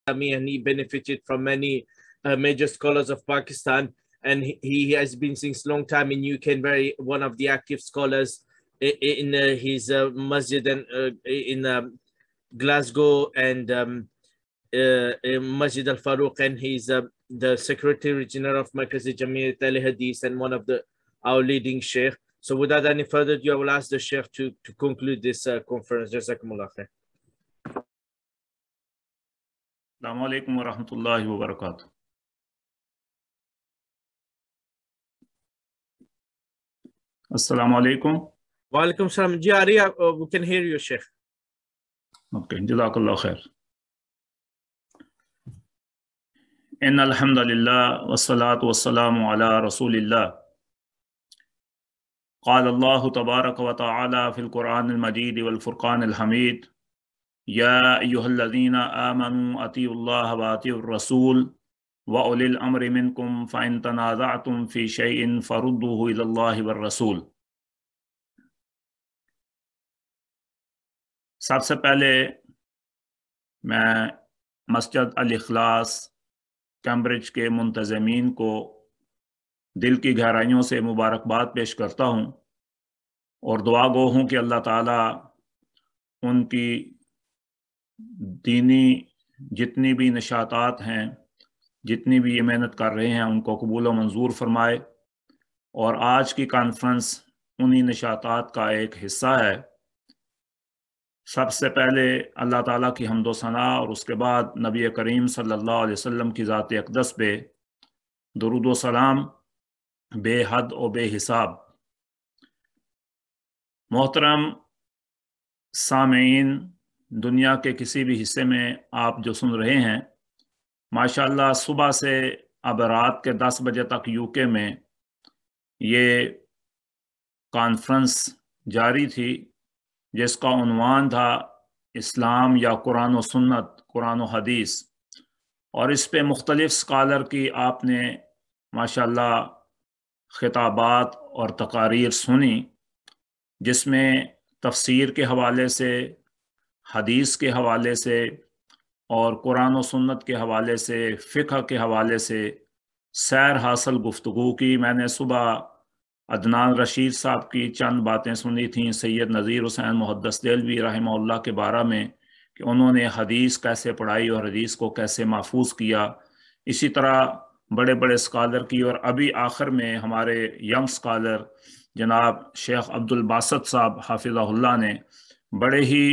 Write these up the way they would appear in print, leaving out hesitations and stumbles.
and he benefited from many major scholars of Pakistan. And he has been since long time in UK and one of the active scholars in his masjid and in Glasgow and Masjid Al-Faruq, and he's the Secretary General of Markazi Jamiat Al-Hadith and one of our leading sheikh. So without any further ado, I will ask the sheikh to conclude this conference. Jazakumullah khair. Assalamu alaikum wa rahmatullahi wa barakatuh. Assalamu alaikum. Wa alaikum salam. Ji, we can hear you, sheikh. Okay, jazakallah khair. Inna alhamdulillah wa salatu wa salamu ala rasulillah. قال الله تبارك وتعالى في القرآن المجيد والفرقان الحميد يا أيها الذين آمنوا أطيعوا الله وأطيعوا الرسول وأولي الأمر منكم فإن تنازعتم في شيء فردوه إلى الله والرسول. سب سے پہلے میں مسجد الاخلاص کیمبرج کے منتظمین کو دل کی گہرائیوں سے مبارکباد پیش کرتا ہوں اور دعا گو ہوں کہ اللہ تعالیٰ ان کی دینی جتنی بھی نشاطات ہیں، جتنی بھی یہ محنت کر رہے ہیں، ان کو قبول و منظور فرمائے. اور آج کی کانفرنس انہی نشاطات کا ایک حصہ ہے. سب سے پہلے اللہ تعالیٰ کی حمد و ثنا اور اس کے بعد نبی کریم صلی اللہ علیہ وسلم کی ذات اقدس پہ درود و سلام بے حد و بے حساب. محترم سامعین، دنیا کے کسی بھی حصے میں آپ جو سن رہے ہیں، ماشاءاللہ صبح سے اب رات کے 10 بجے تک UK میں یہ کانفرنس جاری تھی جس کا عنوان تھا اسلام یا قرآن و سنت، قرآن و حدیث. اور اس پہ مختلف اسکالر کی آپ نے ماشاءاللہ خطابات اور تقاریر سنی، جس میں تفسیر کے حوالے سے، حدیث کے حوالے سے اور قرآن و سنت کے حوالے سے، فقہ کے حوالے سے سیر حاصل گفتگو کی. میں نے صبح عدنان رشید صاحب کی چند باتیں سنی تھیں سید نذیر حسین محدث دہلوی رحمہ اللہ کے بارے میں کہ انہوں نے حدیث کیسے پڑھائی اور حدیث کو کیسے محفوظ کیا. اسی طرح بڑے بڑے اسکالر کی، اور ابھی آخر میں ہمارے ینگ اسکالر جناب شیخ عبد الباسط صاحب حافظہ اللہ نے بڑے ہی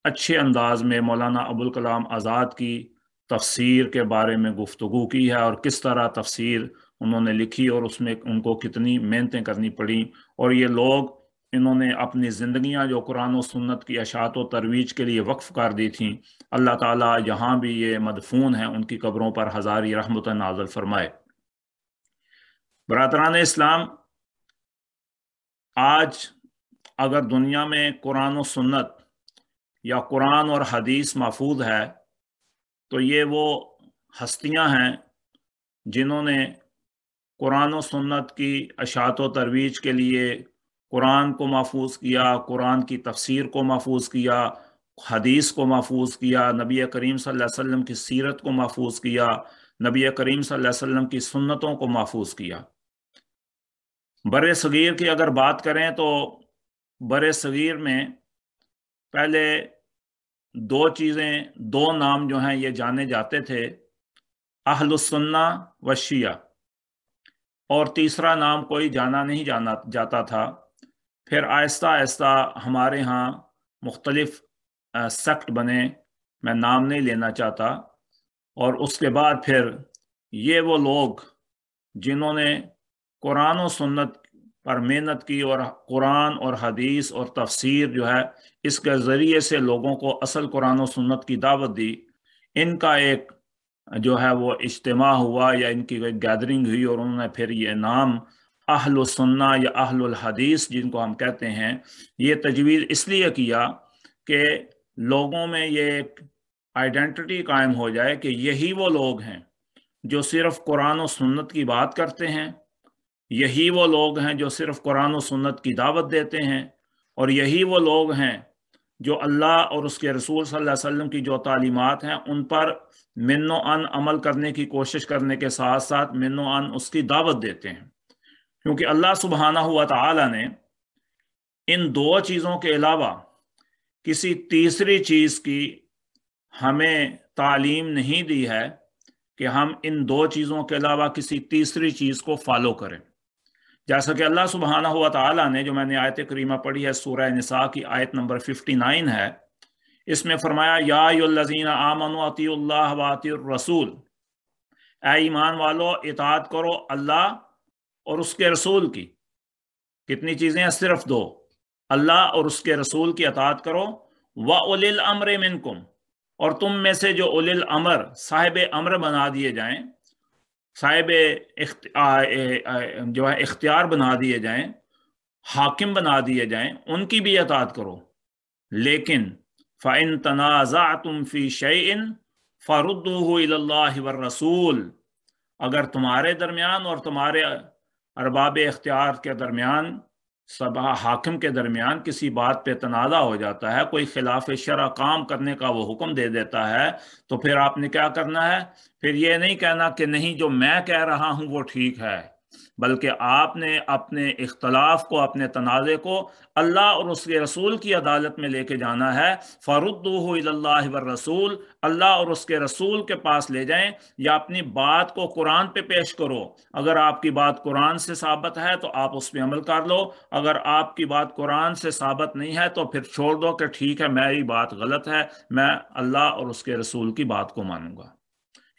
اچھے انداز میں مولانا ابوالکلام آزاد کی تفسیر کے بارے میں گفتگو کی ہے، اور کس طرح تفسیر انہوں نے لکھی اور اس میں ان کو کتنی محنتیں کرنی پڑیں. اور یہ لوگ، انہوں نے اپنی زندگیاں جو قرآن و سنت کی اشاعت و ترویج کے لیے وقف کر دی تھیں، اللہ تعالیٰ جہاں بھی یہ مدفون ہیں ان کی قبروں پر ہزاری رحمت نازل فرمائے. برادران اسلام، آج اگر دنیا میں قرآن و سنت یا قرآن اور حدیث محفوظ ہے تو یہ وہ ہستیاں ہیں جنہوں نے قرآن و سنت کی اشاعت و ترویج کے لیے قرآن کو محفوظ کیا، قرآن کی تفسیر کو محفوظ کیا، حدیث کو محفوظ کیا، نبی کریم صلی اللہ علیہ وسلم کی سیرت کو محفوظ کیا، نبی کریم صلی اللہ علیہ وسلم کی سنتوں کو محفوظ کیا. بر صغیر کی اگر بات کریں تو بر صغیر میں پہلے دو نام جو ہیں یہ جانے جاتے تھے، اہل السنہ و شیعہ، اور تیسرا نام کوئی جانا نہیں جاتا تھا. پھر آہستہ آہستہ ہمارے ہاں مختلف سیکٹ بنے، میں نام نہیں لینا چاہتا، اور اس کے بعد پھر یہ وہ لوگ جنہوں نے قرآن و سنت پر محنت کی اور قرآن اور حدیث اور تفسیر جو ہے اس کے ذریعے سے لوگوں کو اصل قرآن و سنت کی دعوت دی، ان کا ایک جو ہے وہ اجتماع ہوا یا ان کی ایک گیدرنگ ہوئی، اور انہوں نے پھر یہ نام اہل السنہ یا اہل الحدیث جن کو ہم کہتے ہیں یہ تجویز اس لیے کیا کہ لوگوں میں یہ ایک آئیڈینٹی قائم ہو جائے کہ یہی وہ لوگ ہیں جو صرف قرآن و سنت کی بات کرتے ہیں، یہی وہ لوگ ہیں جو صرف قرآن و سنت کی دعوت دیتے ہیں، اور یہی وہ لوگ ہیں جو اللہ اور اس کے رسول صلی اللہ علیہ وسلم کی جو تعلیمات ہیں ان پر من و عن عمل کرنے کی کوشش کرنے کے ساتھ ساتھ من و عن اس کی دعوت دیتے ہیں، کیونکہ اللہ سبحانہ ہوا تعالی نے ان دو چیزوں کے علاوہ کسی تیسری چیز کی ہمیں تعلیم نہیں دی ہے کہ ہم ان دو چیزوں کے علاوہ کسی تیسری چیز کو فالو کریں، جیسا کہ اللہ سبحانہ ہوا تعالیٰ نے، جو میں نے آیت کریمہ پڑھی ہے سورہ نساء کی آیت نمبر 59 ہے، اس میں فرمایا یا ایھا الذین آمنوا اطیعوا اللہ واطیعوا الرسول، اے ایمان والو اطاعت کرو اللہ اور اس کے رسول کی۔ کتنی چیزیں ہیں؟ صرف دو، اللہ اور اس کے رسول کی اطاعت کرو، وَأُولِي الْأَمْرِ مِنْكُمْ، اور تم میں سے جو اولی الامر صاحب امر بنا دیے جائیں، صاحب جو ہے اختیار بنا دیے جائیں، حاکم بنا دیے جائیں، ان کی بھی اطاعت کرو۔ لیکن فَإِن تَنَازَعْتُمْ فِي شَيْءٍ فَرُدُّوهُ إِلَى اللَّهِ وَالرَّسُولِ، اگر تمہارے درمیان اور تمہارے ارباب اختیار کے درمیان، سبا حاکم کے درمیان کسی بات پہ تنازع ہو جاتا ہے، کوئی خلاف شرع کام کرنے کا وہ حکم دے دیتا ہے، تو پھر آپ نے کیا کرنا ہے؟ پھر یہ نہیں کہنا کہ نہیں جو میں کہہ رہا ہوں وہ ٹھیک ہے، بلکہ آپ نے اپنے اختلاف کو، اپنے تنازع کو اللہ اور اس کے رسول کی عدالت میں لے کے جانا ہے۔ فَرُدُّوهُ إِلَى اللَّهِ وَالرَّسُولِ، اللہ اور اس کے رسول کے پاس لے جائیں، یا اپنی بات کو قرآن پہ پیش کرو۔ اگر آپ کی بات قرآن سے ثابت ہے تو آپ اس پہ عمل کر لو، اگر آپ کی بات قرآن سے ثابت نہیں ہے تو پھر چھوڑ دو کہ ٹھیک ہے میری بات غلط ہے، میں اللہ اور اس کے رسول کی بات کو مانوں گا۔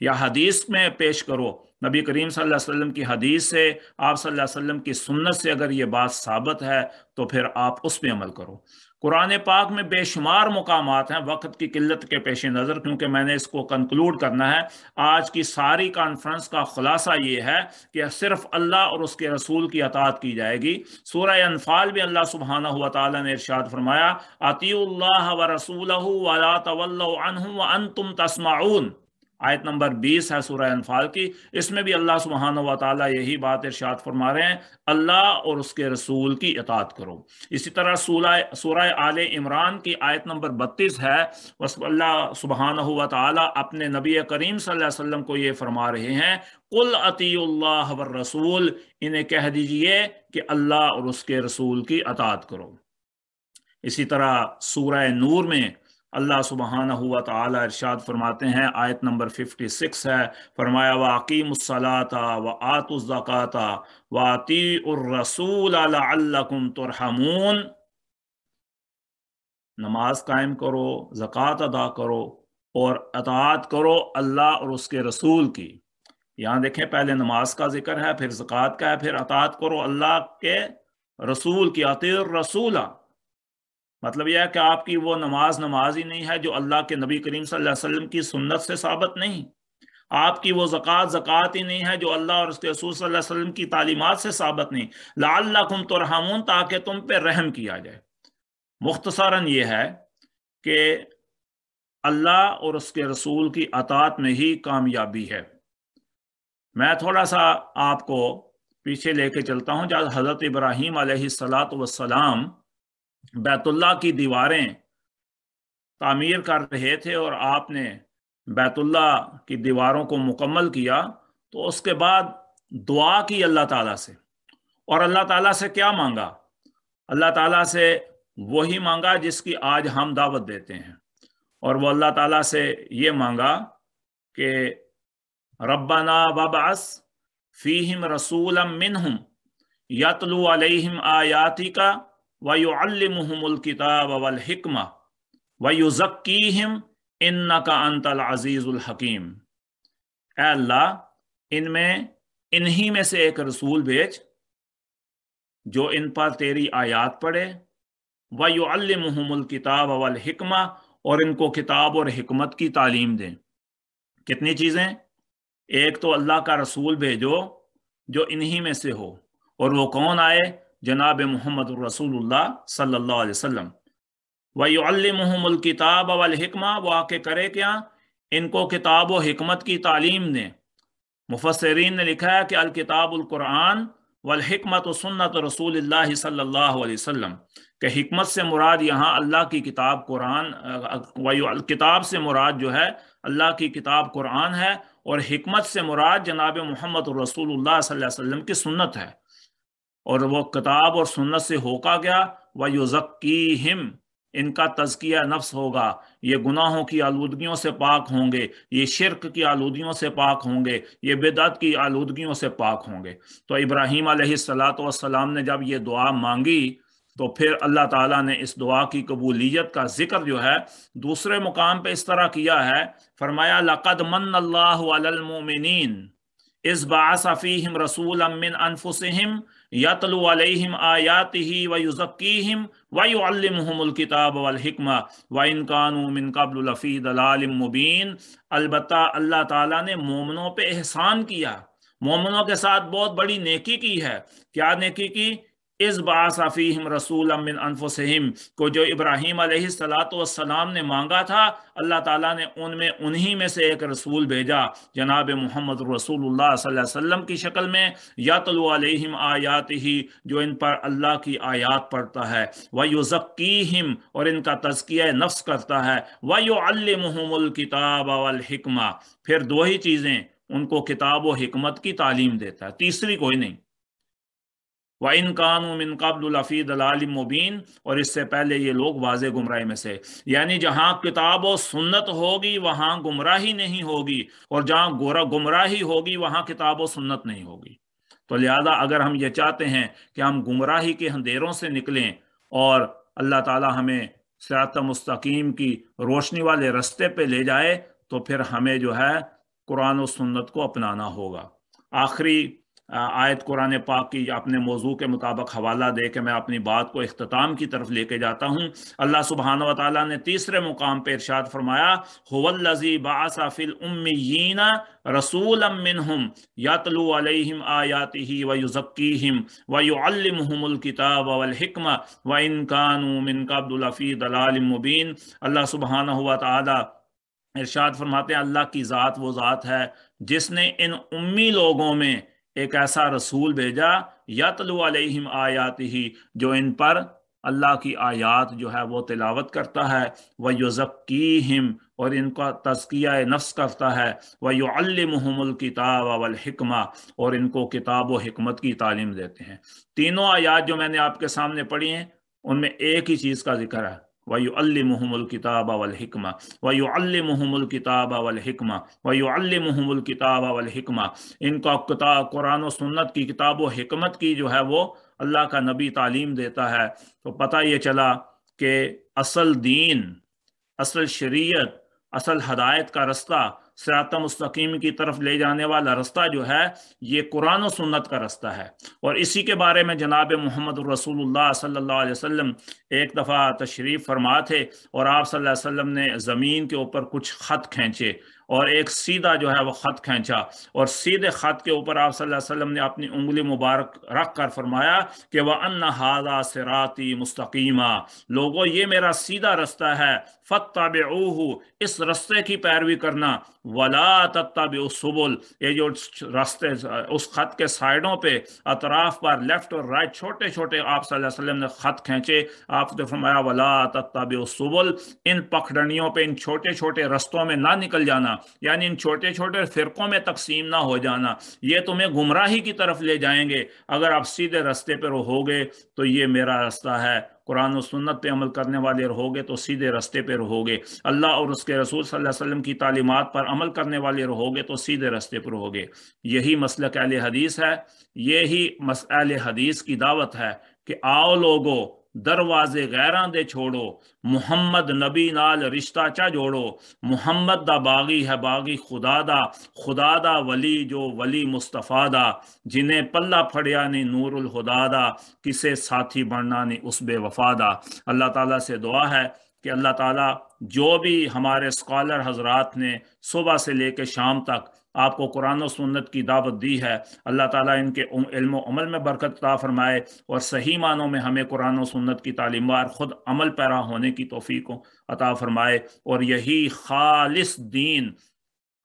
یا حدیث میں پیش کرو، نبی کریم صلی اللہ علیہ وسلم کی حدیث سے، آپ صلی اللہ علیہ وسلم کی سنت سے اگر یہ بات ثابت ہے تو پھر آپ اس پہ عمل کرو۔ قرآن پاک میں بے شمار مقامات ہیں، وقت کی قلت کے پیش نظر کیونکہ میں نے اس کو کنکلوڈ کرنا ہے، آج کی ساری کانفرنس کا خلاصہ یہ ہے کہ صرف اللہ اور اس کے رسول کی اطاعت کی جائے گی۔ سورہ انفال میں اللہ سبحانہ ہوا تعالیٰ نے ارشاد فرمایا اطیعوا اللہ ورسولہ ولا تولوا عنہ وانتم تسمعون، آیت نمبر 20 ہے سورہ انفال کی، اس میں بھی اللہ سبحانہ و تعالیٰ یہی بات ارشاد فرما رہے ہیں، اللہ اور اس کے رسول کی اطاعت کرو۔ اسی طرح سورہ آل عمران کی آیت نمبر 32 ہے، اللہ سبحانہ و تعالیٰ اپنے نبی کریم صلی اللہ علیہ وسلم کو یہ فرما رہے ہیں قُلْ اطیعوا اللہ والرسول، انہیں کہہ دیجئے کہ اللہ اور اس کے رسول کی اطاعت کرو۔ اسی طرح سورہ نور میں اللہ سبحانہ ہوا تعالی ارشاد فرماتے ہیں، آیت نمبر 56 ہے، فرمایا وَأَقِیمُوا الصَّلَاةَ وَآتُوا الزَّکَاةَ وَأَطِیعُوا الرَّسُولَ لَعَلَّکُمْ تُرْحَمُونَ، نماز قائم کرو، زکوٰۃ ادا کرو اور اطاعت کرو اللہ اور اس کے رسول کی۔ یہاں دیکھیں پہلے نماز کا ذکر ہے، پھر زکوٰۃ کا ہے، پھر اطاعت کرو اللہ کے رسول کی، اطیعوا الرسول۔ مطلب یہ ہے کہ آپ کی وہ نماز ہی نہیں ہے جو اللہ کے نبی کریم صلی اللہ علیہ وسلم کی سنت سے ثابت نہیں، آپ کی وہ زکوٰۃ ہی نہیں ہے جو اللہ اور اس کے رسول صلی اللہ علیہ وسلم کی تعلیمات سے ثابت نہیں، لعلکم ترحمون، تاکہ تم پہ رحم کیا جائے۔ مختصراً یہ ہے کہ اللہ اور اس کے رسول کی اطاعت میں ہی کامیابی ہے۔ میں تھوڑا سا آپ کو پیچھے لے کے چلتا ہوں، جب حضرت ابراہیم علیہ السلام بیت اللہ کی دیواریں تعمیر کر رہے تھے اور آپ نے بیت اللہ کی دیواروں کو مکمل کیا، تو اس کے بعد دعا کی اللہ تعالیٰ سے، اور اللہ تعالیٰ سے کیا مانگا؟ اللہ تعالیٰ سے وہی مانگا جس کی آج ہم دعوت دیتے ہیں، اور وہ اللہ تعالیٰ سے یہ مانگا کہ ربنا وابعث فیہم رسولا منہم یتلو علیہم آیاتک وَيُعَلِّمُهُمُ الْكِتَابَ وَالْحِكْمَةَ وَيُزَكِّيهِمْ إِنَّكَ أَنْتَ الْعَزِيزُ الْحَكِيمُ، اے اللہ انہی میں سے ایک رسول بھیج جو ان پر تیری آیات پڑھے، وَيُعَلِّمُهُمُ الْكِتَابَ وَالْحِكْمَةَ، اور ان کو کتاب اور حکمت کی تعلیم دیں۔ کتنی چیزیں؟ ایک تو اللہ کا رسول بھیجو جو انہی میں سے ہو، اور وہ کون آئے؟ جناب محمد الرسول اللہ صلی اللہ علیہ وسلم۔ وَيُعَلِّمُهُمُ الْكِتَابَ وَالْحِكْمَةَ، وہ آ کے کرے کیا؟ ان کو کتاب و حکمت کی تعلیم دیں۔ مفسرین نے لکھا ہے کہ الکتاب القرآن والحکمت سنت رسول اللہ صلی اللہ علیہ وسلم، کہ حکمت سے مراد یہاں اللہ کی کتاب قرآن، کتاب سے مراد جو ہے اللہ کی کتاب قرآن ہے، اور حکمت سے مراد جناب محمد رسول اللہ صلی اللہ علیہ وسلم کی سنت ہے۔ اور وہ کتاب اور سنت سے ہوگا کیا؟ وَيُزَكِّيهِمْ، ان کا تزکیہ نفس ہوگا، یہ گناہوں کی آلودگیوں سے پاک ہوں گے، یہ شرک کی آلودگیوں سے پاک ہوں گے، یہ بدعت کی آلودگیوں سے پاک ہوں گے۔ تو ابراہیم علیہ السلام نے جب یہ دعا مانگی تو پھر اللہ تعالیٰ نے اس دعا کی قبولیت کا ذکر جو ہے دوسرے مقام پہ اس طرح کیا ہے، فرمایا لَقَدْ مَنَّ اللَّهُ عَلَى الْمُؤْمِنِينَ إِذْ بَعَثَ فِيهِمْ رَسُولًا مِّنْ أَنفُسِهِمْ يَتْلُو عَلَيْهِمْ آيَاتِهِ وَيُزَكِّيهِمْ وَيُعَلِّمُهُمُ الْكِتَابَ وَالْحِكْمَةَ وَإِنْ كَانُوا مِنْ قَبْلُ لَفِي ضَلَالٍ مُبِينٍ۔ البتہ اللہ تعالیٰ نے مومنوں پہ احسان کیا، مومنوں کے ساتھ بہت بڑی نیکی کی ہے۔ کیا نیکی کی؟ اِذْ بَعَثَ فِيهِمْ رَسُولًا مِّنْ أَنفُسِهِمْ کو جو ابراہیم علیہ السلام نے مانگا تھا، اللہ تعالیٰ نے انہی میں سے ایک رسول بھیجا جناب محمد رسول اللہ صلی اللہ علیہ وسلم کی شکل میں، یَتْلُو عَلَيْهِمْ آیَاتِهِ جو ان پر اللہ کی آیات پڑھتا ہے، وَيُزَكِّيهِمْ اور ان کا تزکیہ نفس کرتا ہے، وَيُعَلِّمُهُمُ الْكِتَابَ وَالْحِكْمَةَ پھر دو ہی چیزیں، ان کو کتاب و حکمت کی تعلیم دیتا ہے، تیسری کوئی نہیں۔ وَإِنْ كَانُوا مِنْ قَبْلُ لَفِي ضَلَالٍ مُبِينٍ اور اس سے پہلے یہ لوگ واضح گمراہی میں سے، یعنی جہاں کتاب و سنت ہوگی وہاں گمراہی نہیں ہوگی، اور جہاں گمراہی ہوگی وہاں کتاب و سنت نہیں ہوگی۔ تو لہذا اگر ہم یہ چاہتے ہیں کہ ہم گمراہی کے اندھیروں سے نکلیں اور اللہ تعالی ہمیں صراط مستقیم کی روشنی والے رستے پہ لے جائے، تو پھر ہمیں جو ہے قرآن و سنت کو اپنانا ہوگا۔ آخری آیت قرآن پاک کی اپنے موضوع کے مطابق حوالہ دے کے میں اپنی بات کو اختتام کی طرف لے کے جاتا ہوں۔ اللہ سبحانہ و تعالیٰ نے تیسرے مقام پہ ارشاد فرمایا، هُوَ الَّذِي بَعَثَ فِي الْأُمِّيِّينَ رَسُولًا مِّنْهُمْ يَتْلُو عَلَيْهِمْ آيَاتِهِ وَيُزَكِّيهِمْ وَيُعَلِّمُهُمُ الْكِتَابَ وَالْحِكْمَةَ وَإِنْ كَانُوا مِنْ قَبْلُ لَفِي ضَلَالٍ مُبِينٍ۔ اللہ سبحانہ و تعالیٰ ارشاد فرماتے ہیں اللہ کی ذات وہ ذات ہے جس نے ان امی لوگوں میں ایک ایسا رسول بھیجا، یتلو علیہم آیاتہ جو ان پر اللہ کی آیات جو ہے وہ تلاوت کرتا ہے، وَيُزَكِّيهِمْ اور ان کا تزکیہ نفس کرتا ہے، وَيُعَلِّمُهُمُ الْكِتَابَ وَالْحِكْمَةَ اور ان کو کتاب و حکمت کی تعلیم دیتے ہیں۔ تینوں آیات جو میں نے آپ کے سامنے پڑھی ہیں ان میں ایک ہی چیز کا ذکر ہے، وَيُعَلِّمُهُمُ الْكِتَابَ وَالْحِكْمَةَ وَيُعَلِّمُهُمُ الْكِتَابَ وَالْحِكْمَةَ وَيُعَلِّمُهُمُ الْكِتَابَ وَالْحِكْمَةَ ان کا قرآن و سنت کی کتاب و حکمت کی جو ہے وہ اللہ کا نبی تعلیم دیتا ہے۔ تو پتہ یہ چلا کہ اصل دین، اصل شریعت، اصل ہدایت کا رستہ، صراط مستقیم کی طرف لے جانے والا رستہ جو ہے یہ قرآن و سنت کا رستہ ہے۔ اور اسی کے بارے میں جناب محمد رسول اللہ صلی اللہ علیہ وسلم ایک دفعہ تشریف فرما تھے، اور آپ صلی اللہ علیہ وسلم نے زمین کے اوپر کچھ خط کھینچے، اور ایک سیدھا جو ہے وہ خط کھینچا، اور سیدھے خط کے اوپر آپ صلی اللہ علیہ وسلم نے اپنی انگلی مبارک رکھ کر فرمایا کہ وَأَنَّ هَذَا صِرَاطِي مُسْتَقِيمًا لوگو یہ میرا سیدھا رستہ ہے، فَاتَّبِعُوهُ اس رستے کی پیروی کرنا، وَلَا تَتَّبِعُوا السُّبُلَ یہ جو راستے اس خط کے سائیڈوں پہ اطراف پر لیفٹ اور رائٹ چھوٹے چھوٹے آپ صلی اللہ علیہ وسلم نے خط کھینچے، آپ نے فرمایا وَلَا تَتَّبِعُوا السُّبُلَ ان پکڑنیوں پہ، ان چھوٹے چھوٹے رستوں میں نہ نکل جانا، یعنی ان چھوٹے چھوٹے فرقوں میں تقسیم نہ ہو جانا، یہ تمہیں گمراہی کی طرف لے جائیں گے۔ اگر آپ سیدھے رستے پہ رہو گے تو یہ میرا رستہ ہے، قرآن و سنت پہ عمل کرنے والے رہو گے تو سیدھے رستے پہ رہو گے، اللہ اور اس کے رسول صلی اللہ علیہ وسلم کی تعلیمات پر عمل کرنے والے رہو گے تو سیدھے رستے پہ رہو گے۔ یہی مسلک اہل حدیث ہے، یہی اہل حدیث کی دعوت ہے کہ آؤ لوگو دروازے غیراں دے چھوڑو، محمد نبی نال رشتہ چا جوڑو، محمد دا باغی ہے باغی خدا دا ولی جو ولی مصطفیٰ دا، جنہیں پلہ پھڑیا نہیں نور الہدا دا، کسے ساتھی بننا نہیں اس بے وفا دا۔ اللہ تعالیٰ سے دعا ہے کہ اللہ تعالیٰ جو بھی ہمارے اسکالر حضرات نے صبح سے لے کے شام تک آپ کو قرآن و سنت کی دعوت دی ہے، اللہ تعالیٰ ان کے علم و عمل میں برکت عطا فرمائے، اور صحیح معنوں میں ہمیں قرآن و سنت کی تعلیمات خود عمل پیرا ہونے کی توفیق عطا فرمائے، اور یہی خالص دین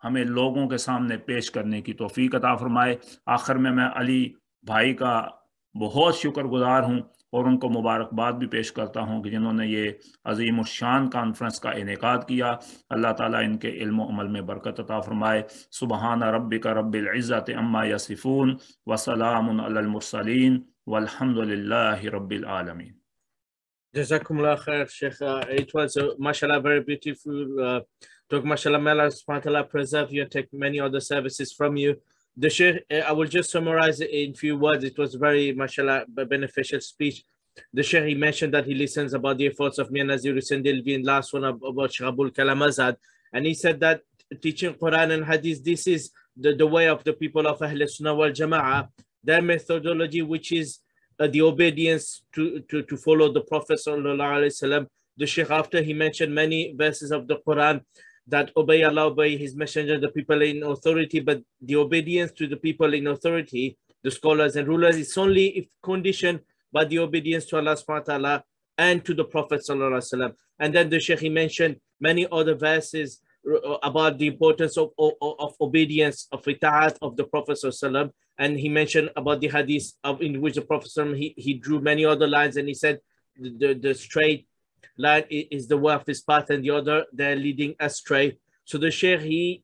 ہمیں لوگوں کے سامنے پیش کرنے کی توفیق عطا فرمائے۔ آخر میں علی بھائی کا بہت شکر گزار ہوں اور ان کو مبارکباد بھی پیش کرتا ہوں کہ جنہوں نے یہ عظیم الشان کانفرنس کا انعقاد کیا. اللہ تعالیٰ ان کے علم و عمل میں برکت عطا فرمائے. سبحان ربک رب العزت عما یصفون وسلام علی المرسلین والحمد للہ رب العالمین. Jazakumullah khair, Sheikh. It was, mashallah, very beautiful talk. Mashallah, may Allah subhanahu wa ta'ala preserve you and take many other services from you. The Sheikh, I will just summarize it in few words. It was very, mashallah, beneficial speech. The Sheikh, he mentioned that he listens about the efforts of Mir Nazir Hussain Delvi, and last one about Sheikh Abul Kalam Azad. And he said that teaching Quran and Hadith, this is the way of the people of Ahl Sunnah wal Jama'ah, their methodology, which is the obedience to follow the Prophet sallallahu alaihi wasallam. The Sheikh, after he mentioned many verses of the Quran that obey Allah, obey His Messenger, the people in authority, but the obedience to the people in authority, the scholars and rulers, is only if conditioned by the obedience to Allah subhanahu wa ta'ala and to the Prophet sallallahu alaihi wasallam. And then the Sheikh, he mentioned many other verses about the importance of obedience, of ita'at of the Prophet sallallahu alaihi wasallam. And he mentioned about the hadith in which the Prophet he drew many other lines, and he said the straight line is the way of his path, and the other they're leading astray. So the Shaykh he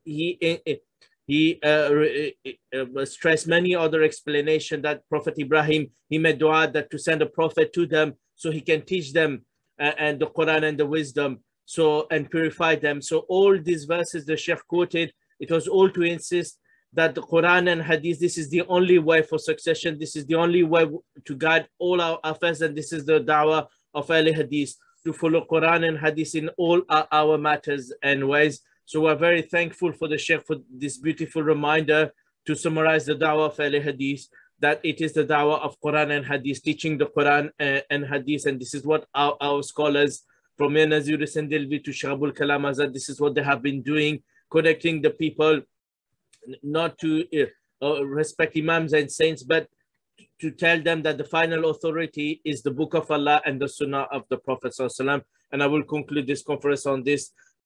stressed many other explanation that Prophet Ibrahim, he made dua that to send a prophet to them so he can teach them and the Quran and the wisdom, so and purify them. So all these verses the Shaykh quoted, it was all to insist that the Quran and Hadith, this is the only way for succession, this is the only way to guide all our affairs, and this is the da'wah of Ahl Hadith, to follow Quran and Hadith in all our matters and ways. So we're very thankful for the Sheikh for this beautiful reminder to summarize the da'wah of Ahl Hadith, that it is the da'wah of Quran and Hadith, teaching the Quran and Hadith, and this is what our scholars from Mir Nazir Hussain Delvi to Sheikh Abul Kalam Azad, this is what they have been doing, connecting the people not to respect imams and saints, but to tell them that the final authority is the Book of Allah and the Sunnah of the Prophet sallallahu alaihi wasallam. And I will conclude this conference on this.